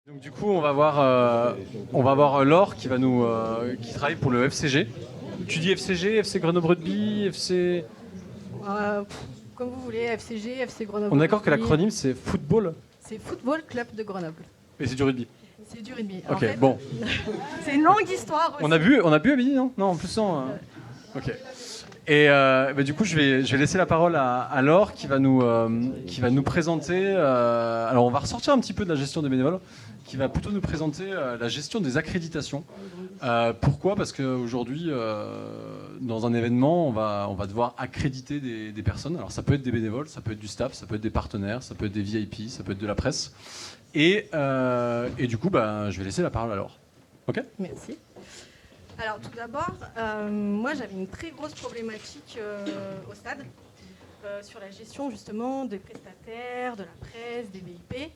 Donc du coup, on va voir Laure qui travaille pour le FCG. Tu dis FCG, FC Grenoble Rugby, FC. Comme vous voulez, FCG, FC Grenoble. On est d'accord que Rugby. l'acronyme c'est football, C'est Football Club de Grenoble. mais c'est du rugby. C'est du rugby. Ok, En fait, bon. c'est une longue histoire aussi. On a bu à midi, non? Non, en plus non. Ok. Et du coup, je vais laisser la parole à Laure qui va nous présenter. Alors, on va ressortir un petit peu de la gestion des bénévoles, qui va plutôt nous présenter la gestion des accréditations. Pourquoi? Parce qu'aujourd'hui, dans un événement, on va devoir accréditer des personnes. Alors, ça peut être des bénévoles, ça peut être du staff, ça peut être des partenaires, ça peut être des VIP, ça peut être de la presse. Et du coup, je vais laisser la parole à Laure. Ok? Merci. Alors tout d'abord, moi j'avais une très grosse problématique au stade sur la gestion justement des prestataires, de la presse, des VIP.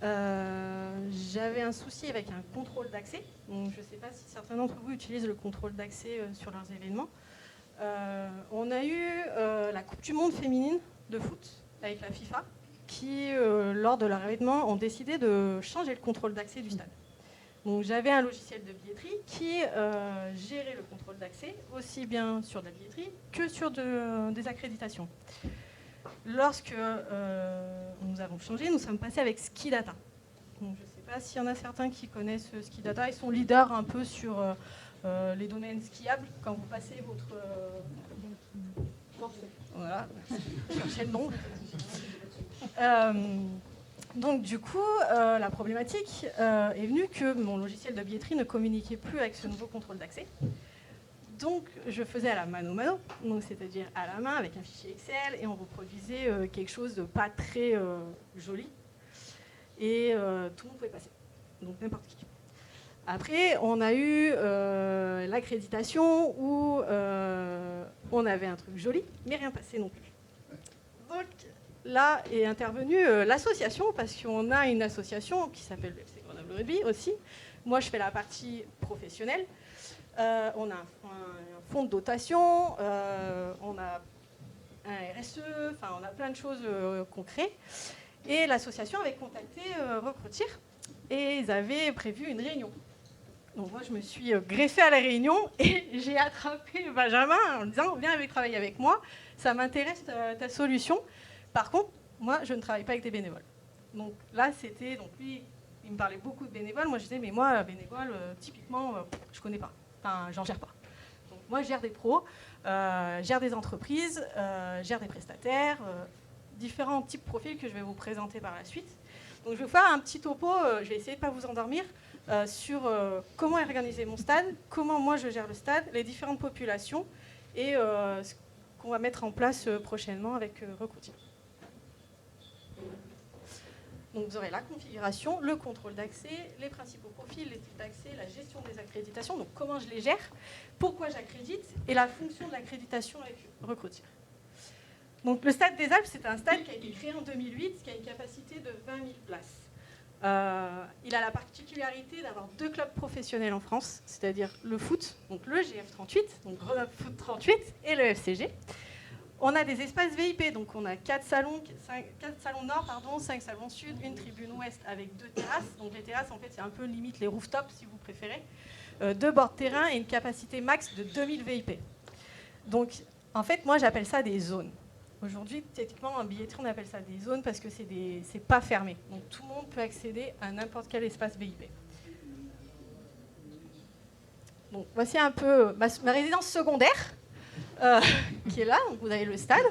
J'avais un souci avec un contrôle d'accès. Donc je ne sais pas si certains d'entre vous utilisent le contrôle d'accès sur leurs événements. On a eu la Coupe du Monde féminine de foot avec la FIFA qui, lors de leur événement, ont décidé de changer le contrôle d'accès du stade. Donc, j'avais un logiciel de billetterie qui gérait le contrôle d'accès, aussi bien sur de la billetterie que sur des accréditations. Lorsque nous avons changé, nous sommes passés avec Skidata. Donc, je ne sais pas s'il y en a certains qui connaissent Skidata. Ils sont leaders un peu sur les domaines skiables. Quand vous passez votre... voilà, cherchez le nom. Donc du coup, la problématique est venue que mon logiciel de billetterie ne communiquait plus avec ce nouveau contrôle d'accès. Donc je faisais à la mano mano, donc c'est-à-dire à la main avec un fichier Excel, et on reproduisait quelque chose de pas très joli. Et tout le monde pouvait passer, donc n'importe qui. Après, on a eu l'accréditation où on avait un truc joli, mais rien passé non plus. Donc, là est intervenue l'association, parce qu'on a une association qui s'appelle le FC Grenoble Rugby aussi. Moi, je fais la partie professionnelle. On a un fonds de dotation, on a un RSE, enfin, on a plein de choses qu'on crée. Et l'association avait contacté Recrutir et ils avaient prévu une réunion. Donc moi, je me suis greffée à la réunion et j'ai attrapé Benjamin en disant « Viens travailler avec moi, ça m'intéresse ta solution ». Par contre, moi, je ne travaille pas avec des bénévoles. Donc là, c'était... Donc lui, il me parlait beaucoup de bénévoles. Moi, je disais, mais moi, bénévoles, typiquement, je ne connais pas. Enfin, j'en gère pas. Donc moi, je gère des pros, gère des entreprises, gère des prestataires, différents types de profils que je vais vous présenter par la suite. Donc je vais vous faire un petit topo, je vais essayer de ne pas vous endormir, sur comment est organisé mon stade, comment moi je gère le stade, les différentes populations et ce qu'on va mettre en place prochainement avec Recrutir. Donc vous aurez la configuration, le contrôle d'accès, les principaux profils, les types d'accès, la gestion des accréditations, donc comment je les gère, pourquoi j'accrédite et la fonction de l'accréditation avec Recrutir. Donc le Stade des Alpes, c'est un stade qui a été créé en 2008, qui a une capacité de 20 000 places. Il a la particularité d'avoir 2 clubs professionnels en France, c'est-à-dire le foot, donc le GF38, donc Grenoble Foot 38, et le FCG. On a des espaces VIP, donc on a 4 salons nord, 5 salons sud, une tribune ouest avec 2 terrasses. Donc les terrasses, en fait, c'est un peu limite les rooftops, si vous préférez. 2 bords de terrain et une capacité max de 2000 VIP. Donc, en fait, moi, j'appelle ça des zones. Aujourd'hui, techniquement, en billetterie, on appelle ça des zones parce que c'est pas fermé. Donc, tout le monde peut accéder à n'importe quel espace VIP. Donc, voici un peu ma résidence secondaire. Qui est là, donc vous avez le stade.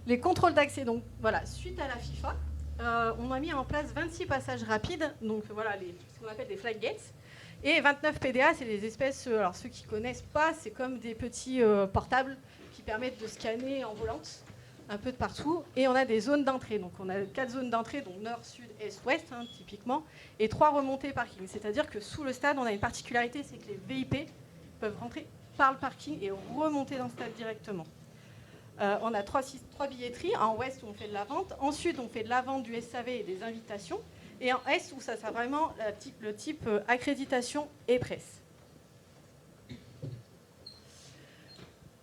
Les contrôles d'accès, donc voilà, suite à la FIFA, on a mis en place 26 passages rapides, donc voilà, ce qu'on appelle des flag gates, et 29 PDA, c'est des espèces, alors ceux qui ne connaissent pas, c'est comme des petits portables qui permettent de scanner en volante, un peu de partout, et on a des zones d'entrée, donc on a 4 zones d'entrée, donc nord, sud, est, ouest, typiquement, et 3 remontées parking, c'est-à-dire que sous le stade, on a une particularité, c'est que les VIP peuvent rentrer par le parking et remonter dans le stade directement. On a 3 billetteries. En ouest, où on fait de la vente. En sud, on fait de la vente du SAV et des invitations. Et en est, où ça sera vraiment le type accréditation et presse.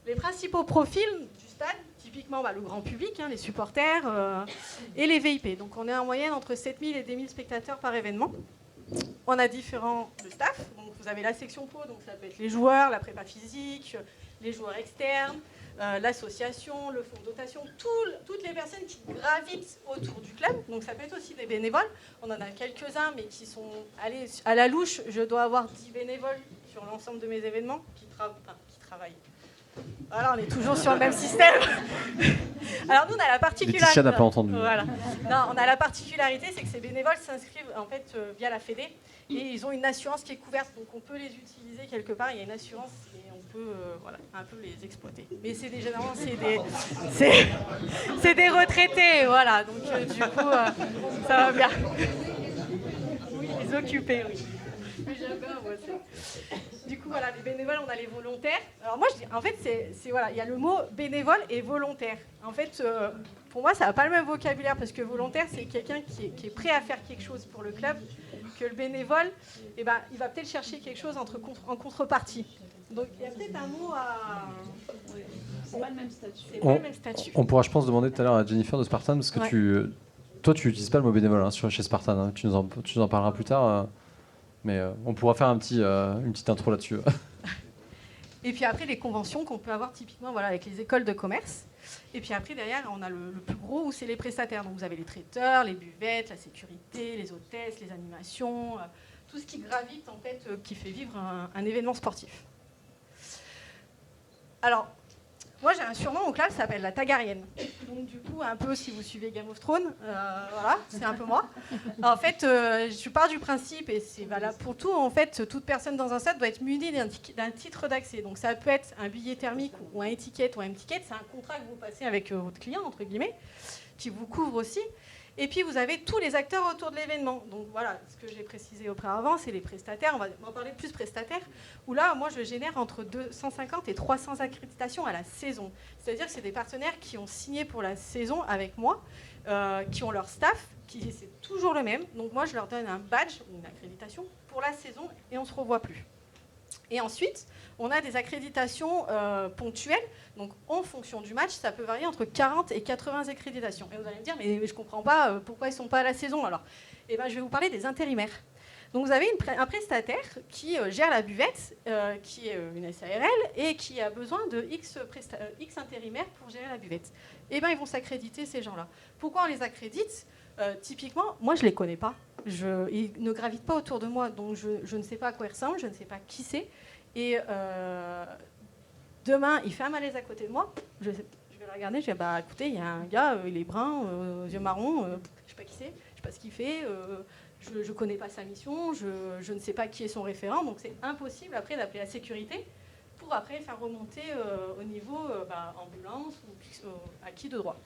Les principaux profils du stade, typiquement le grand public, les supporters et les VIP. Donc on est en moyenne entre 7000 et 10 000 spectateurs par événement. On a différents staff. Donc vous avez la section pro, donc ça peut être les joueurs, la prépa physique, les joueurs externes, l'association, le fonds de dotation, toutes les personnes qui gravitent autour du club. Donc ça peut être aussi des bénévoles. On en a quelques-uns, mais qui sont allés à la louche. Je dois avoir 10 bénévoles sur l'ensemble de mes événements qui travaillent. Voilà, on est toujours sur le même système. Alors nous, on a la particularité. Laetitia n'a pas entendu. Voilà. Non, on a la particularité, c'est que ces bénévoles s'inscrivent en fait via la Fédé et ils ont une assurance qui est couverte, donc on peut les utiliser quelque part. Il y a une assurance et on peut un peu les exploiter. Mais c'est généralement c'est des retraités, voilà. Donc du coup, ça va bien. Oui, les occupés, oui. Mais j'aime bien, moi, du coup, voilà, les bénévoles, on a les volontaires. Alors moi, je dis, en fait, il y a le mot bénévole et volontaire. En fait, pour moi, ça n'a pas le même vocabulaire parce que volontaire, c'est quelqu'un qui est prêt à faire quelque chose pour le club. Que le bénévole, il va peut-être chercher quelque chose en contrepartie. Donc, il y a peut-être un mot à... C'est pas le même statut. C'est pas le même statut. On pourra, je pense, demander tout à l'heure à Jennifer de Spartan parce que toi, tu n'utilises pas le mot bénévole chez Spartan. Tu nous en parleras plus tard. Mais on pourra faire une petite intro là-dessus. Et puis après, les conventions qu'on peut avoir typiquement avec les écoles de commerce. Et puis après, derrière, on a le plus gros où c'est les prestataires. Donc vous avez les traiteurs, les buvettes, la sécurité, les hôtesses, les animations, tout ce qui gravite en fait, qui fait vivre un événement sportif. Alors, moi j'ai un surnom au club, ça s'appelle la Tagarienne. Donc du coup, un peu si vous suivez Game of Thrones, voilà, c'est un peu moi. En fait, je pars du principe, et c'est valable pour tout, en fait, toute personne dans un stade doit être munie d'un titre d'accès. Donc ça peut être un billet thermique ou un étiquette ou un ticket, c'est un contrat que vous passez avec votre client, entre guillemets, qui vous couvre aussi. Et puis vous avez tous les acteurs autour de l'événement. Donc voilà, ce que j'ai précisé auparavant, c'est les prestataires. On va en parler plus prestataires. Où là, moi, je génère entre 250 et 300 accréditations à la saison. C'est-à-dire que c'est des partenaires qui ont signé pour la saison avec moi, qui ont leur staff, qui c'est toujours le même. Donc moi, je leur donne un badge, une accréditation pour la saison, et on ne se revoit plus. Et ensuite, on a des accréditations ponctuelles. Donc, en fonction du match, ça peut varier entre 40 et 80 accréditations. Et vous allez me dire, mais je ne comprends pas pourquoi ils ne sont pas à la saison alors. Eh ben, je vais vous parler des intérimaires. Donc, vous avez un prestataire qui gère la buvette, qui est une SARL, et qui a besoin de X intérimaires pour gérer la buvette. Eh ben, ils vont s'accréditer, ces gens-là. Pourquoi on les accrédite ? Typiquement, moi, je ne les connais pas. Ils ne gravitent pas autour de moi, donc je ne sais pas à quoi ils ressemblent, je ne sais pas qui c'est. Et demain, il fait un malaise à côté de moi, je vais le regarder, je vais dire, écoutez, il y a un gars, il est brun, aux yeux marrons, je ne sais pas qui c'est, je ne sais pas ce qu'il fait, je ne connais pas sa mission, je ne sais pas qui est son référent, donc c'est impossible après d'appeler la sécurité pour après faire remonter au niveau ambulance ou acquis de droit.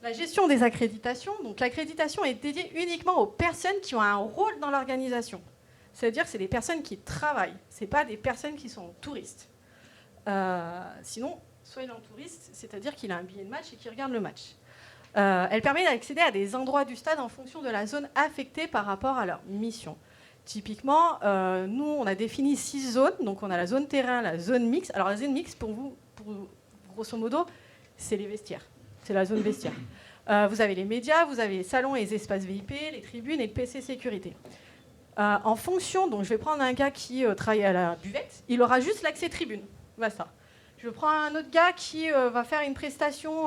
La gestion des accréditations. Donc, l'accréditation est dédiée uniquement aux personnes qui ont un rôle dans l'organisation. C'est-à-dire que c'est des personnes qui travaillent. Ce n'est pas des personnes qui sont touristes. Sinon, soit il est en touriste, c'est-à-dire qu'il a un billet de match et qu'il regarde le match. Elle permet d'accéder à des endroits du stade en fonction de la zone affectée par rapport à leur mission. Typiquement, nous, on a défini 6 zones. Donc, on a la zone terrain, la zone mixte. Alors, la zone mixte, pour grosso modo, c'est les vestiaires. C'est la zone vestiaire. Vous avez les médias, vous avez les salons et les espaces VIP, les tribunes et le PC sécurité. En fonction, donc je vais prendre un gars qui travaille à la buvette, il aura juste l'accès tribune. Basta. Je prends un autre gars qui va faire une prestation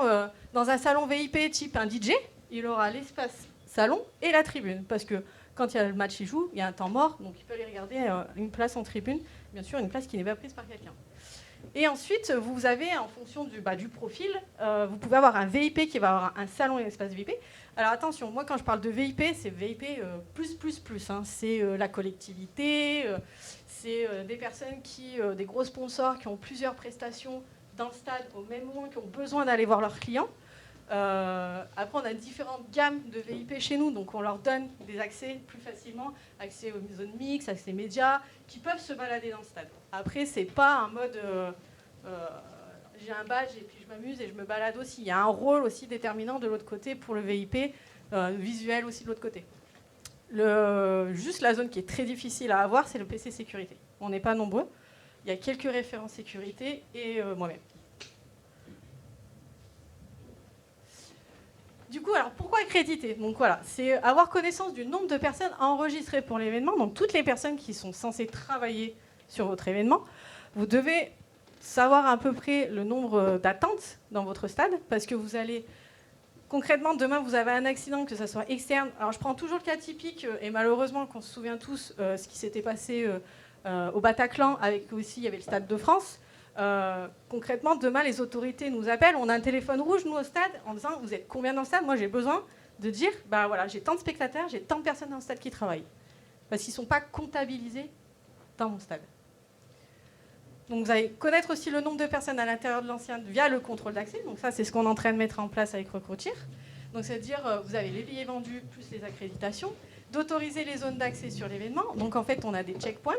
dans un salon VIP type un DJ, il aura l'espace salon et la tribune. Parce que quand il y a le match, il joue, il y a un temps mort, donc il peut aller regarder une place en tribune, bien sûr une place qui n'est pas prise par quelqu'un. Et ensuite, vous avez, en fonction du profil, vous pouvez avoir un VIP qui va avoir un salon et un espace VIP. Alors attention, moi quand je parle de VIP, c'est VIP plus. Hein. C'est la collectivité, c'est des personnes des gros sponsors qui ont plusieurs prestations dans le stade au même moment, qui ont besoin d'aller voir leurs clients. Après, on a différentes gammes de VIP chez nous, donc on leur donne des accès plus facilement, accès aux zones mixtes, accès médias, qui peuvent se balader dans le stade. Après, c'est pas un mode j'ai un badge et puis je m'amuse et je me balade aussi. Il y a un rôle aussi déterminant de l'autre côté pour le VIP, visuel aussi de l'autre côté. Juste la zone qui est très difficile à avoir, c'est le PC sécurité. On n'est pas nombreux. Il y a quelques référents sécurité et moi-même. Du coup, alors pourquoi accréditer? Donc voilà, c'est avoir connaissance du nombre de personnes enregistrées pour l'événement. Donc toutes les personnes qui sont censées travailler sur votre événement, vous devez savoir à peu près le nombre d'attentes dans votre stade, parce que vous allez concrètement, demain vous avez un accident, que ce soit externe. Alors je prends toujours le cas typique, et malheureusement qu'on se souvient tous ce qui s'était passé au Bataclan, avec aussi il y avait le Stade de France. Concrètement, demain, les autorités nous appellent. On a un téléphone rouge, nous, au stade, en disant « Vous êtes combien dans le stade ?» Moi, j'ai besoin de dire bah, voilà, j'ai tant de spectateurs, j'ai tant de personnes dans le stade qui travaillent. Parce qu'ils ne sont pas comptabilisés dans mon stade. Donc, vous allez connaître aussi le nombre de personnes à l'intérieur de l'ancien via le contrôle d'accès. Donc, ça, c'est ce qu'on est en train de mettre en place avec Recrutir. Donc, c'est-à-dire, vous avez les billets vendus plus les accréditations, d'autoriser les zones d'accès sur l'événement. Donc, en fait, on a des checkpoints.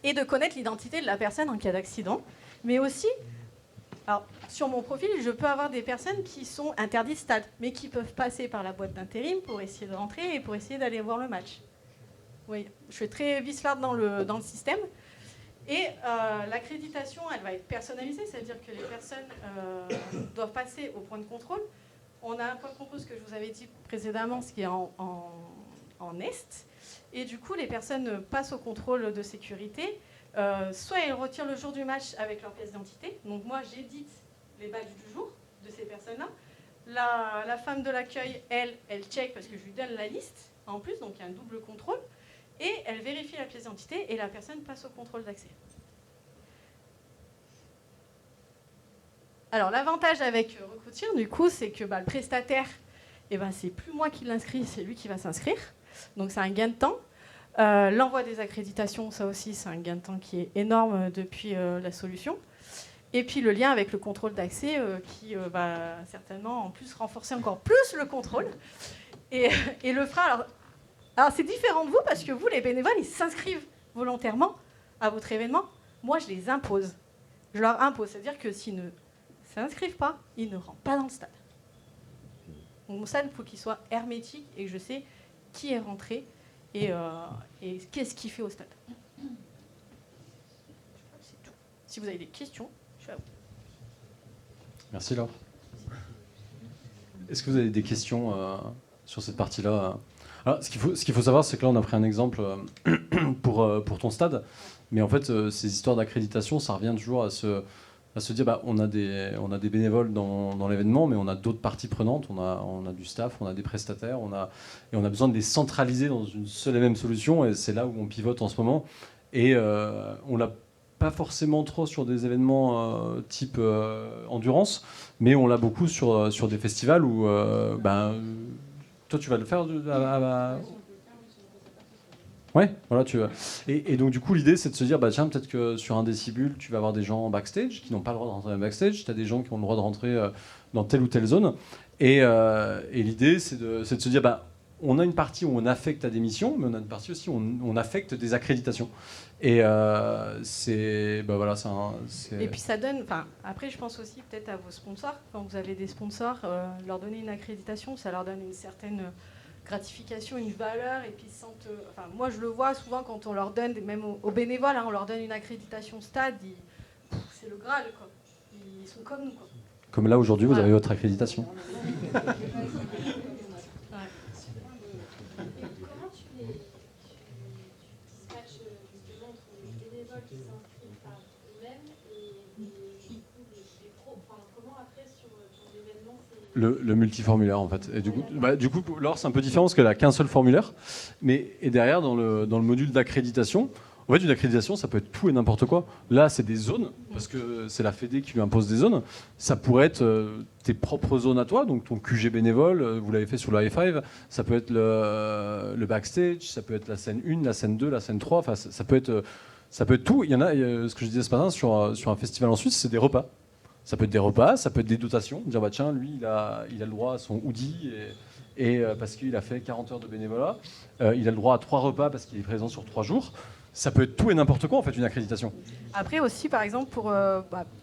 Et de connaître l'identité de la personne en cas d'accident. Mais aussi, alors, sur mon profil, je peux avoir des personnes qui sont interdites stade, mais qui peuvent passer par la boîte d'intérim pour essayer de rentrer et pour essayer d'aller voir le match. Oui, je suis très vicelarde dans le système. Et l'accréditation, elle va être personnalisée, c'est-à-dire que les personnes doivent passer au point de contrôle. On a un point de contrôle, ce que je vous avais dit précédemment, ce qui est en est. Et du coup, les personnes passent au contrôle de sécurité. Soit elles retirent le jour du match avec leur pièce d'identité. Donc moi, j'édite les badges du jour de ces personnes-là. La femme de l'accueil, elle check parce que je lui donne la liste en plus, donc il y a un double contrôle. Et elle vérifie la pièce d'identité et la personne passe au contrôle d'accès. Alors l'avantage avec Recrutir, du coup, c'est que le prestataire, c'est plus moi qui l'inscris, c'est lui qui va s'inscrire. Donc c'est un gain de temps. L'envoi des accréditations, ça aussi, c'est un gain de temps qui est énorme depuis la solution. Et puis le lien avec le contrôle d'accès qui va certainement en plus renforcer encore plus le contrôle. Et le fera. Alors c'est différent de vous parce que vous, les bénévoles, ils s'inscrivent volontairement à votre événement. Moi, je les impose. Je leur impose. C'est-à-dire que s'ils ne s'inscrivent pas, ils ne rentrent pas dans le stade. Donc mon stade, il faut qu'il soit hermétique et que je sais qui est rentré et qu'est-ce qu'il fait au stade. C'est tout. Si vous avez des questions, je suis à vous. Merci Laure. Est-ce que vous avez des questions sur cette partie-là? Alors, ce qu'il faut savoir, c'est que là, on a pris un exemple pour ton stade. Mais en fait, ces histoires d'accréditation, ça revient toujours à se dire on a des bénévoles dans l'événement, mais on a d'autres parties prenantes. On a du staff, on a des prestataires, et on a besoin de les centraliser dans une seule et même solution. Et c'est là où on pivote en ce moment. Et on l'a pas forcément trop sur des événements type endurance, mais on l'a beaucoup sur des festivals où toi, tu vas le faire Ouais, voilà, tu vas. Et donc, du coup, l'idée, c'est de se dire, tiens, peut-être que sur un décibule, tu vas avoir des gens en backstage qui n'ont pas le droit de rentrer dans le backstage. Tu as des gens qui ont le droit de rentrer dans telle ou telle zone. Et l'idée, c'est de se dire, on a une partie où on affecte à des missions, mais on a une partie aussi où on affecte des accréditations. Et c'est. Et puis, ça donne. Après, je pense aussi peut-être à vos sponsors. Quand vous avez des sponsors, leur donner une accréditation, ça leur donne une certaine gratification, une valeur, et puis ils sentent. Moi, je le vois souvent quand on leur donne, même aux bénévoles, on leur donne une accréditation stade, c'est le Graal, quoi. Ils sont comme nous, quoi. Comme là, aujourd'hui, vous avez votre accréditation. Le multiformulaire en fait. Et du coup, Laure, c'est un peu différent parce qu'elle a qu'un seul formulaire. Et derrière, dans le module d'accréditation, en fait, une accréditation, ça peut être tout et n'importe quoi. Là, c'est des zones, parce que c'est la Fédé qui lui impose des zones. Ça pourrait être tes propres zones à toi, donc ton QG bénévole, vous l'avez fait sur le High-Five. Ça peut être le backstage, ça peut être la scène 1, la scène 2, la scène 3. Enfin, ça peut être tout. Il y en a, ce que je disais ce matin, sur un festival en Suisse, c'est des repas. Ça peut être des repas, ça peut être des dotations. Dire, tiens, lui, il a le droit à son hoodie et parce qu'il a fait 40 heures de bénévolat. Il a le droit à 3 repas parce qu'il est présent sur 3 jours. Ça peut être tout et n'importe quoi, en fait, une accréditation. Après aussi, par exemple, pour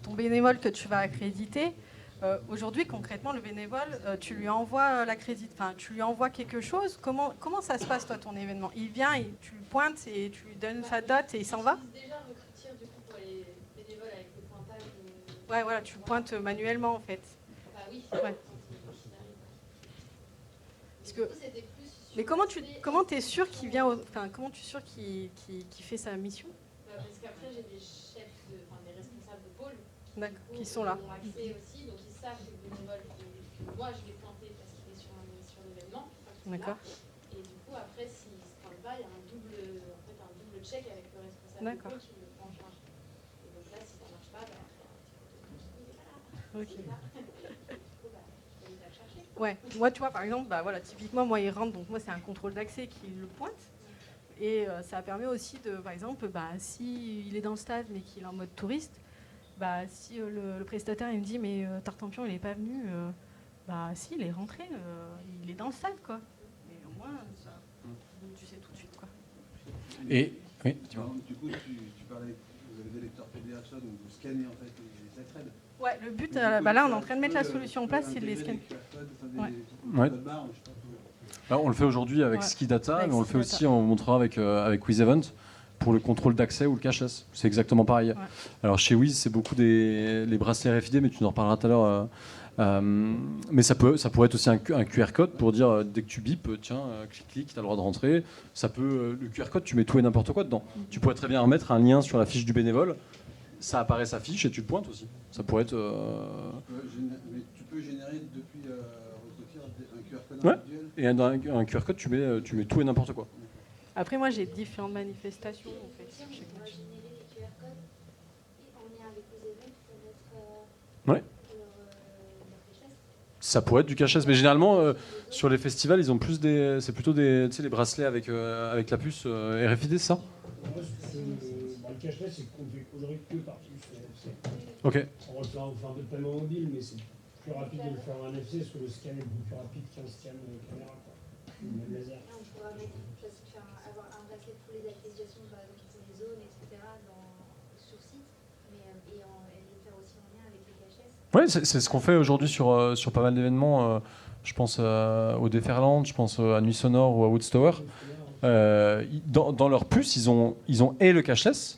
ton bénévole que tu vas accréditer, aujourd'hui, concrètement, le bénévole, tu lui envoies tu lui envoies quelque chose. Comment ça se passe, toi, ton événement? Il vient, tu le pointes et tu lui donnes sa dot et il s'en va? Déjà Recrutir, du coup, pour les Ouais, voilà, tu le pointes manuellement en fait. Bah oui. Ouais. Parce que, mais comment t'es sûr qu'il vient, enfin comment tu es sûr qu'il fait sa mission? Parce qu'après j'ai des chefs, des responsables de pôle. D'accord, qui sont là. Qui ont accès aussi, donc ils savent que le bénévole, que moi je vais planter parce qu'il est sur l'événement. D'accord. Et du coup après s'il ne se plante pas, il y a un double check avec le responsable de pôle qui le prend en charge. Et donc là si ça ne marche pas, Ok. chercher. Ouais, moi tu vois par exemple, bah voilà, typiquement moi il rentre, donc moi c'est un contrôle d'accès qui le pointe. Et ça permet aussi de, par exemple, s'il est dans le stade mais qu'il est en mode touriste, si le prestataire il me dit mais Tartampion il n'est pas venu, si il est rentré, il est dans le stade quoi. Et au moins ça, tu sais tout de suite quoi. Et oui, du coup tu parlais, vous avez des lecteurs PDA, donc vous scannez en fait les accrèdes. Ouais, le but, là on est en train de mettre la solution en place, c'est de les scanner. Ouais. Alors, on le fait aujourd'hui avec Skidata, mais on le fait aussi, on montrera avec WizEvent pour le contrôle d'accès ou le cashless. C'est exactement pareil. Ouais. Alors chez Wiz, c'est beaucoup les bracelets RFID, mais tu nous en reparleras tout à l'heure. Mais ça pourrait être aussi un QR code pour dire dès que tu bipes, tiens, clic, tu as le droit de rentrer. Le QR code, tu mets tout et n'importe quoi dedans. Tu pourrais très bien remettre un lien sur la fiche du bénévole. Ça apparaît sa fiche et tu le pointes aussi. Ça pourrait être. Mais tu peux générer depuis un QR code individuel. Et un QR code, tu mets tout et n'importe quoi. Après, moi, j'ai différentes manifestations. En fait. On va générer des QR codes en lien avec les événements pour mettre leur cashless. Ça pourrait être du cashless, mais généralement sur les festivals, ils ont plus c'est plutôt les bracelets avec la puce RFID, c'est ça? Le cashless, c'est qu'on fait aujourd'hui que par puce NFC. Ok. On va faire un peu de paiement mobile, mais c'est plus rapide de le faire en NFC parce que le scan est beaucoup plus rapide qu'un scan caméra, même laser. On pourra avoir un bracelet pour les activations, par exemple pour les zones, etc. sur site, et le faire aussi en lien avec les cashless. Oui, c'est ce qu'on fait aujourd'hui sur pas mal d'événements. Je pense au Déferland, je pense à Nuit Sonore ou à Woodstower. Dans leur puce, ils ont et le cashless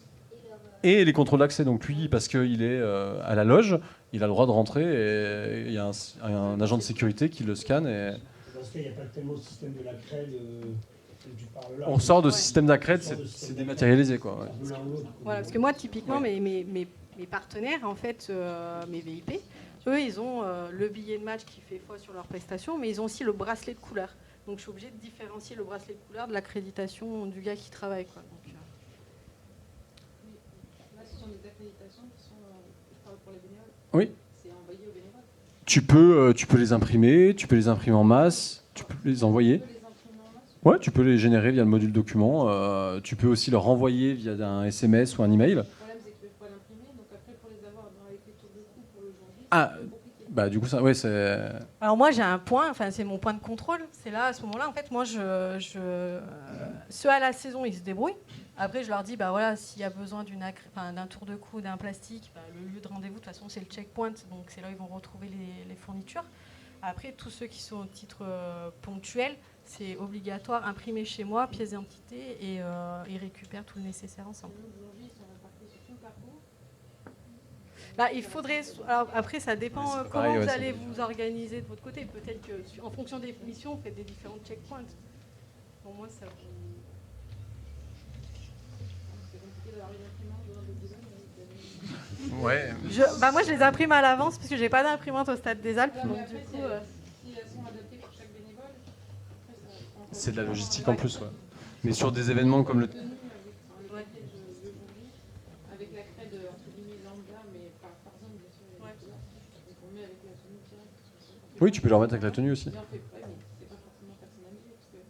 et les contrôles d'accès. Donc lui, parce qu'il est à la loge, il a le droit de rentrer et il y a un agent de sécurité qui le scanne. Et... Dans ce cas, il n'y a pas tellement le système de la crède dont tu parles là. On sort de système d'accrède, c'est dématérialisé, quoi. Ouais. Voilà, parce que moi, typiquement, mes partenaires, en fait, mes VIP, eux, ils ont le billet de match qui fait foi sur leur prestation, mais ils ont aussi le bracelet de couleur. Donc je suis obligée de différencier le bracelet de couleur de l'accréditation du gars qui travaille, quoi. Donc, là, ce sont des accréditations qui sont, je parle pour les bénévoles. Oui. C'est envoyé aux bénévoles. Tu peux les imprimer, en masse, tu peux les envoyer. Tu peux les imprimer en masse. Ouais, tu peux les générer via le module document. Tu peux aussi leur renvoyer via un SMS ou un email. Le problème, c'est qu'il faut l'imprimer, donc après, pour les avoir avec les tours de cou pour le jour J, Ah, c'est compliqué. bah du coup, ça, ouais, c'est... Alors moi j'ai un point, enfin c'est mon point de contrôle. C'est là à ce moment-là en fait moi ceux à la saison ils se débrouillent. Après je leur dis voilà s'il y a besoin d'un tour de cou, d'un plastique, le lieu de rendez-vous de toute façon c'est le checkpoint donc c'est là où ils vont retrouver les fournitures. Après tous ceux qui sont au titre ponctuel c'est obligatoire imprimer chez moi pièce d'identité et ils récupèrent tout le nécessaire ensemble. Aujourd'hui, ils sont répartis sur tout le parcours. Il faudrait. Alors après, ça dépend comment pareil, vous ouais, allez vous organiser de votre côté. Peut-être qu'en fonction des missions, vous faites des différents checkpoints. Pour moi, ça. C'est compliqué d'avoir une imprimante dans le design. Ouais. Moi, je les imprime à l'avance parce que j'ai pas d'imprimante au stade des Alpes. Donc, Après, du coup, si elles sont adaptées pour chaque bénévole, après, ça prend C'est de la logistique en plus, ouais. Mais sur des événements comme le... tenue avec le jour J, avec la crède entre guillemets lambda, mais par zone, bien sûr. Donc on met avec la tenue directe. Oui, tu peux leur mettre avec la tenue aussi. Mais c'est pas forcément personnalisé, parce que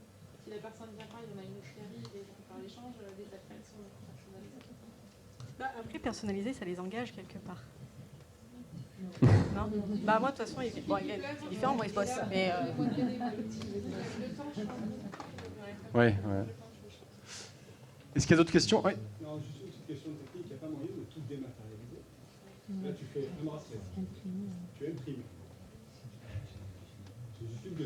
si la personne vient pas, il y en a une autre qui arrive et on peut faire l'échange, les accrèdes sont personnalisées. après, personnaliser, ça les engage quelque part. Non. Moi, de toute façon, il est différent. Moi, il bosse. Mais, Ouais. Est-ce qu'il y a d'autres questions? Oui. Non, juste une petite question technique, il n'y a pas moyen de tout dématérialiser. Là, tu fais un bracelet. Tu imprimes.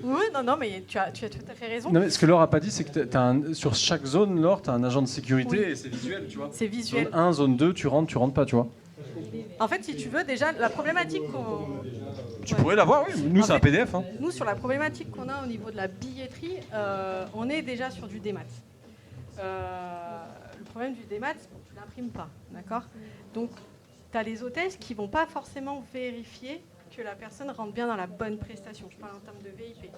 oui, non, mais tu as tout à fait raison. Non, mais ce que Laure n'a pas dit, c'est que sur chaque zone, Laure, tu as un agent de sécurité et c'est visuel, tu vois. C'est visuel. Zone 1, zone 2, tu rentres pas, tu vois. En fait, si tu veux, déjà, la problématique qu'on... Tu pourrais l'avoir, oui. Nous, c'est un PDF. Hein. Nous, sur la problématique qu'on a au niveau de la billetterie, on est déjà sur du démat. Le problème du démat, c'est que tu ne l'imprimes pas, d'accord? Donc, tu as les hôtesses qui ne vont pas forcément vérifier que la personne rentre bien dans la bonne prestation. Je parle en termes de VIP.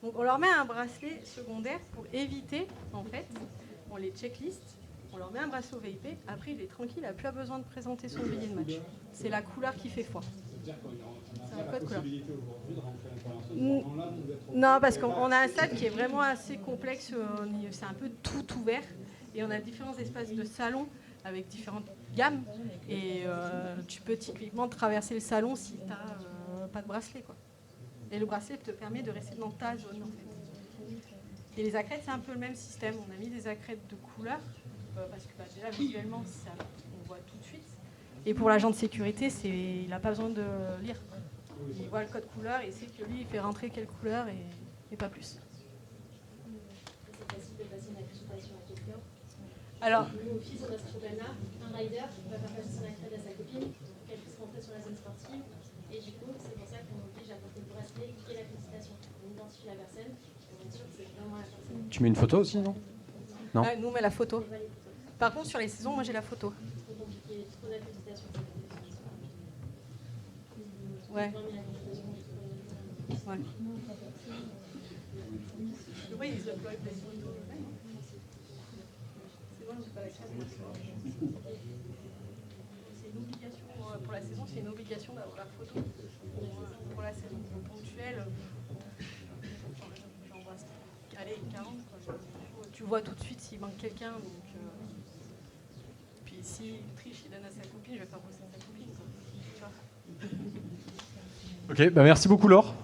Donc, on leur met un bracelet secondaire pour éviter, en fait, on les checklist, on leur met un bracelet au VIP, après il est tranquille, il n'a plus besoin de présenter son billet de match. C'est la couleur qui fait foi. C'est un code couleur. Non, parce qu'on a un stade qui est vraiment assez complexe, c'est un peu tout ouvert, et on a différents espaces de salon avec différentes gammes, et tu peux typiquement traverser le salon si tu n'as pas de bracelet, quoi. Et le bracelet te permet de rester dans ta zone, en fait. Et les accrètes, c'est un peu le même système. On a mis des accrètes de couleur, parce que déjà, visuellement, ça, on voit tout de suite. Et pour l'agent de sécurité, il n'a pas besoin de lire. Il voit le code couleur et sait que lui, il fait rentrer quelle couleur et pas plus. C'est facile de passer une accréditation à quelqu'un. Alors, Nous, au fils, on a ce problème-là. Un rider va faire passer son accréd à sa copine pour qu'elle puisse rentrer sur la zone sportive. Et du coup, c'est pour ça qu'on oblige à porter le bracelet et l'accréditation. On identifie la personne, on est sûr que c'est vraiment la personne. Tu mets une photo aussi, non? Non. nous, on met la photo. Par contre, sur les saisons, moi, j'ai la photo. Trop compliqué, trop d'accréditation. Ouais. Ouais. Oui, ils uploadent des photos. C'est bon, j'ai pas la crème. C'est une obligation pour la saison, c'est une obligation d'avoir la photo pour la saison. Ponctuelle, j'en vois allez, 40. Quoi. Tu vois tout de suite s'il manque quelqu'un. Donc, puis s'il triche, il donne à sa copine, je vais faire bosser sa copine. Quoi. Tu vois. Ok, bah merci beaucoup Laure.